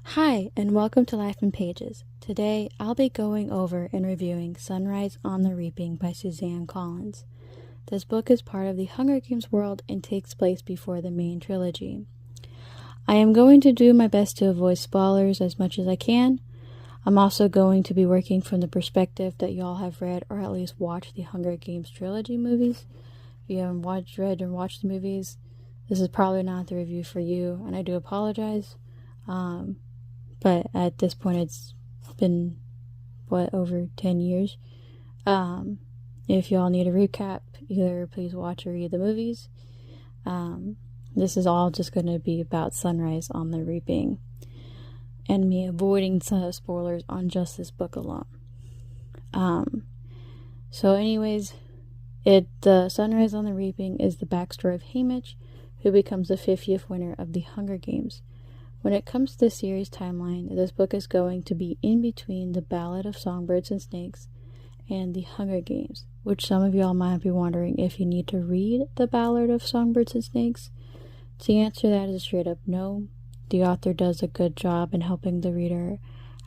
Hi, and welcome to Life in Pages. Today, I'll be going over and reviewing Sunrise on the Reaping by Suzanne Collins. This book is part of the Hunger Games world and takes place before the main trilogy. I am going to do my best to avoid spoilers as much as I can. I'm also going to be working from the perspective that y'all have read or at least watched the Hunger Games trilogy movies. If you haven't read or watched the movies, this is probably not the review for you, and I do apologize. But at this point, it's been, over 10 years. If y'all need a recap, either please watch or read the movies. This is all just going to be about Sunrise on the Reaping and me avoiding some spoilers on just this book alone. So anyways, the Sunrise on the Reaping is the backstory of Haymitchs, who becomes the 50th winner of the Hunger Games. When it comes to the series timeline, this book is going to be in between the Ballad of Songbirds and Snakes and the Hunger Games, which some of y'all might be wondering if you need to read the Ballad of Songbirds and Snakes. The answer to that is straight up no. The author does a good job in helping the reader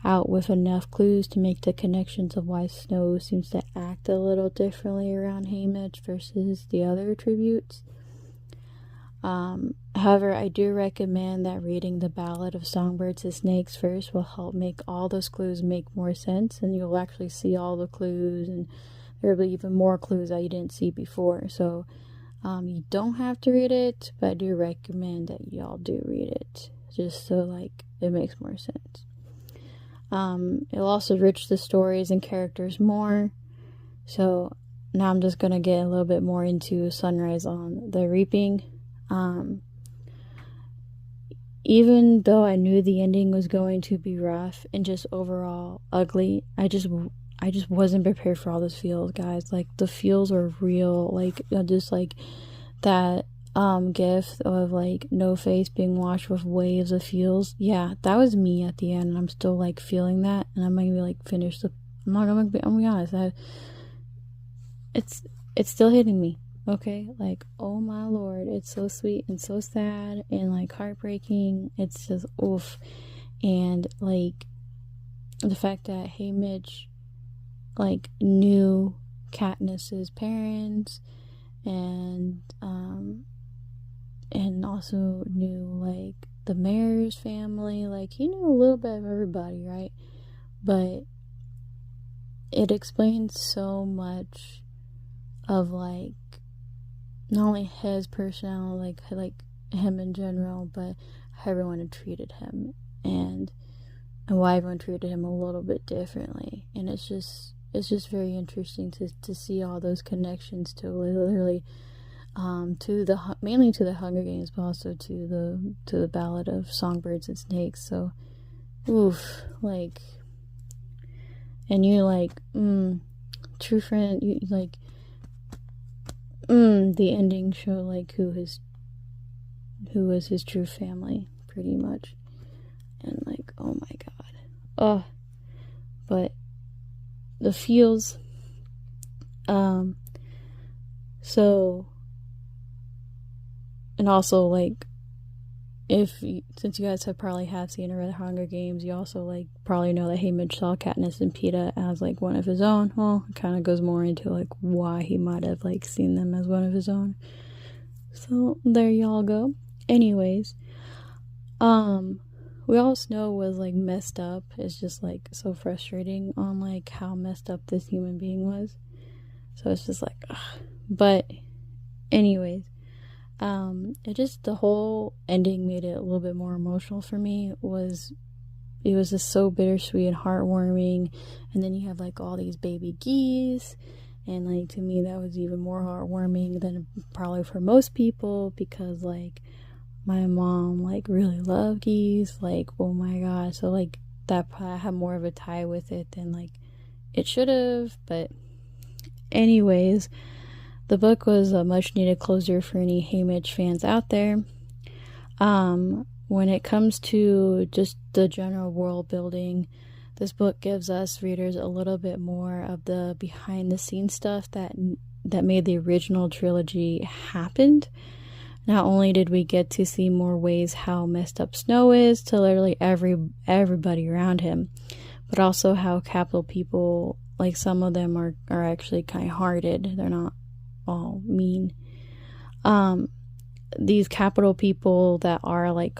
out with enough clues to make the connections of why Snow seems to act a little differently around Haymitch versus the other tributes. However, I do recommend that reading the Ballad of Songbirds and Snakes first will help make all those clues make more sense, and you'll actually see all the clues, and there will be even more clues that you didn't see before. So, you don't have to read it, but I do recommend that y'all do read it, just so, it makes more sense. It'll also enrich the stories and characters more. So, now I'm just gonna get a little bit more into Sunrise on the Reaping. Even though I knew the ending was going to be rough and just overall ugly, I just wasn't prepared for all those feels, guys. The feels are real. That gif of No Face being washed with waves of feels. Yeah, that was me at the end, and I'm still feeling that, and I'm gonna be finish the. I'm gonna be honest. It's still hitting me. Okay, oh my lord, it's so sweet and so sad and heartbreaking. It's just oof. And the fact that Haymitch knew Katniss's parents and also knew the mayor's family. He knew a little bit of everybody, right? But it explains so much of not only his personality, him in general, but how everyone had treated him and why everyone treated him a little bit differently. And it's just very interesting to see all those connections to literally mainly to the Hunger Games, but also to the Ballad of Songbirds and Snakes. So oof, and you true friend, you the ending show who was his true family, pretty much. And oh my god. But the feels, so, and also since you guys probably have seen or read the Hunger Games, you also probably know that Haymitch saw Katniss and Peeta as one of his own. Well, it kind of goes more into why he might have seen them as one of his own. So there y'all go. Anyways, we all know was messed up. It's just so frustrating on how messed up this human being was. So it's just ugh. But anyways, the whole ending made it a little bit more emotional for me. It was just so bittersweet and heartwarming, and then you have all these baby geese, and to me that was even more heartwarming than probably for most people, because my mom really loved geese, oh my god. So that probably had more of a tie with it than it should have. But anyways, the book was a much needed closure for any Haymitch fans out there. When it comes to just the general world building, this book gives us readers a little bit more of the behind the scenes stuff that made the original trilogy happened. not only did we get to see more ways how messed up Snow is to literally everybody around him, but also how capital people, like some of them are actually kind-hearted. They're not all mean. These capital people that are like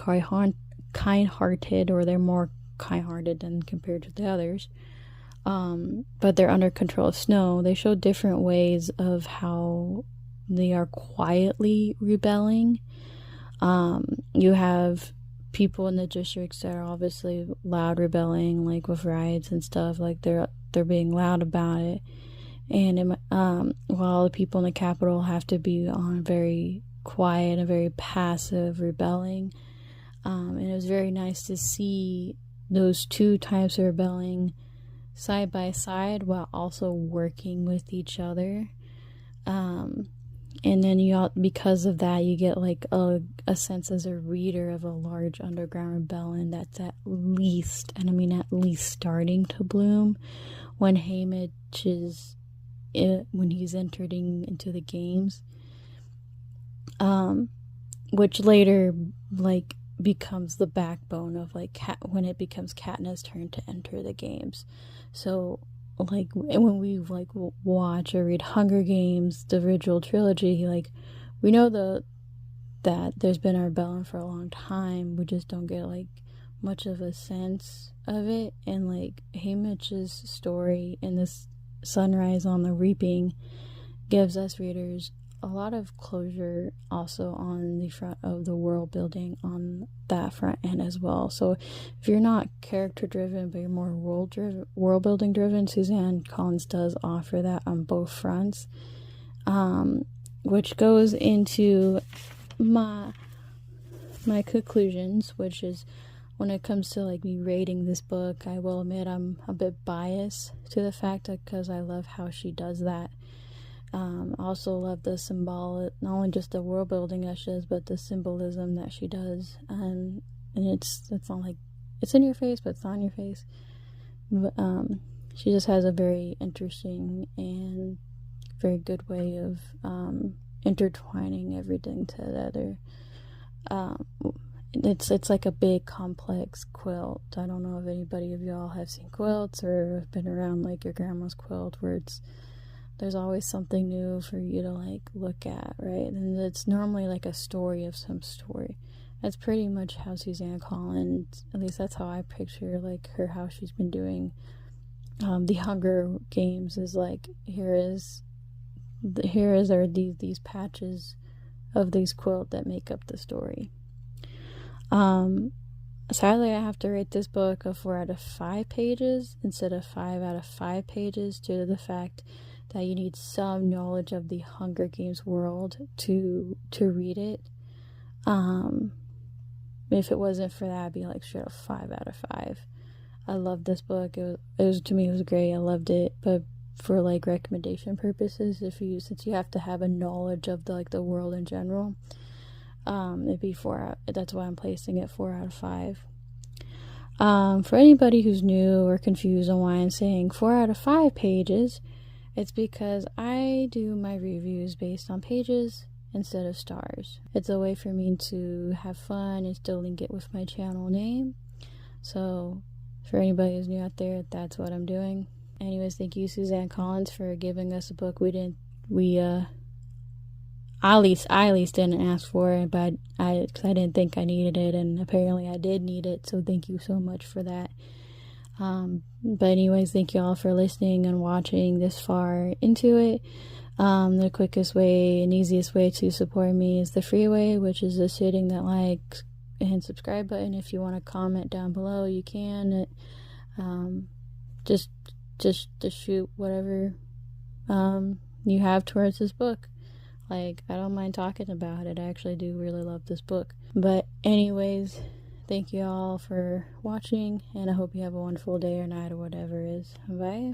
kind-hearted, or they're more kind-hearted than compared to the others, but they're under control of Snow. They show different ways of how they are quietly rebelling. You have people in the districts that are obviously loud rebelling, like with riots and stuff, like they're being loud about it, and while the people in the capital have to be on very quiet and very passive rebelling. And it was very nice to see those two types of rebelling side by side while also working with each other. And then because of that, you get like a sense as a reader of a large underground rebellion that's at least, and I mean at least, starting to bloom when Haymitch is when he's entering into the games, which later like becomes the backbone of like when it becomes Katniss' turn to enter the games. So like when we like watch or read Hunger Games, the original trilogy, like we know that there's been a rebellion for a long time. We just don't get like much of a sense of it. And like Haymitch's story in this Sunrise on the Reaping gives us readers a lot of closure also on the front of the world building on that front end as well. So if you're not character driven but you're more world building driven, Suzanne Collins does offer that on both fronts, which goes into my conclusions, which is when it comes to like me rating this book, I will admit I'm a bit biased to the fact that because I love how she does that. I also love the symbolic, not only just the world building that she does, but the symbolism that she does. And it's not like it's in your face, but it's not in your face. But she just has a very interesting and very good way of intertwining everything together. It's like a big complex quilt. I don't know if anybody of y'all have seen quilts or have been around like your grandma's quilt, where there's always something new for you to like look at, right? And it's normally like a story of some story. That's pretty much how Suzanne Collins, at least that's how I picture like her, how she's been doing the Hunger Games, is like here are these patches of these quilt that make up the story. Sadly, I have to rate this book a 4 out of 5 pages instead of 5 out of 5 pages due to the fact that you need some knowledge of the Hunger Games world to read it. If it wasn't for that, I'd be like straight up 5 out of 5. I love this book. It was to me, it was great. I loved it. But for like recommendation purposes, since you have to have a knowledge of the world in general, it'd be 4 out. That's why I'm placing it 4 out of 5. For anybody who's new or confused on why I'm saying 4 out of 5 pages, it's because I do my reviews based on pages instead of stars. It's a way for me to have fun and still link it with my channel name. So for anybody who's new out there, that's what I'm doing. Anyways, thank you, Suzanne Collins, for giving us a book I at least didn't ask for it, but because I didn't think I needed it, and apparently I did need it, so thank you so much for that. But anyways, thank you all for listening and watching this far into it. The quickest way and easiest way to support me is the free way, which is just hitting that like and subscribe button. If you want to comment down below, you can. Just shoot whatever you have towards this book. Like, I don't mind talking about it. I actually do really love this book. But anyways, thank you all for watching, and I hope you have a wonderful day or night or whatever it is. Bye.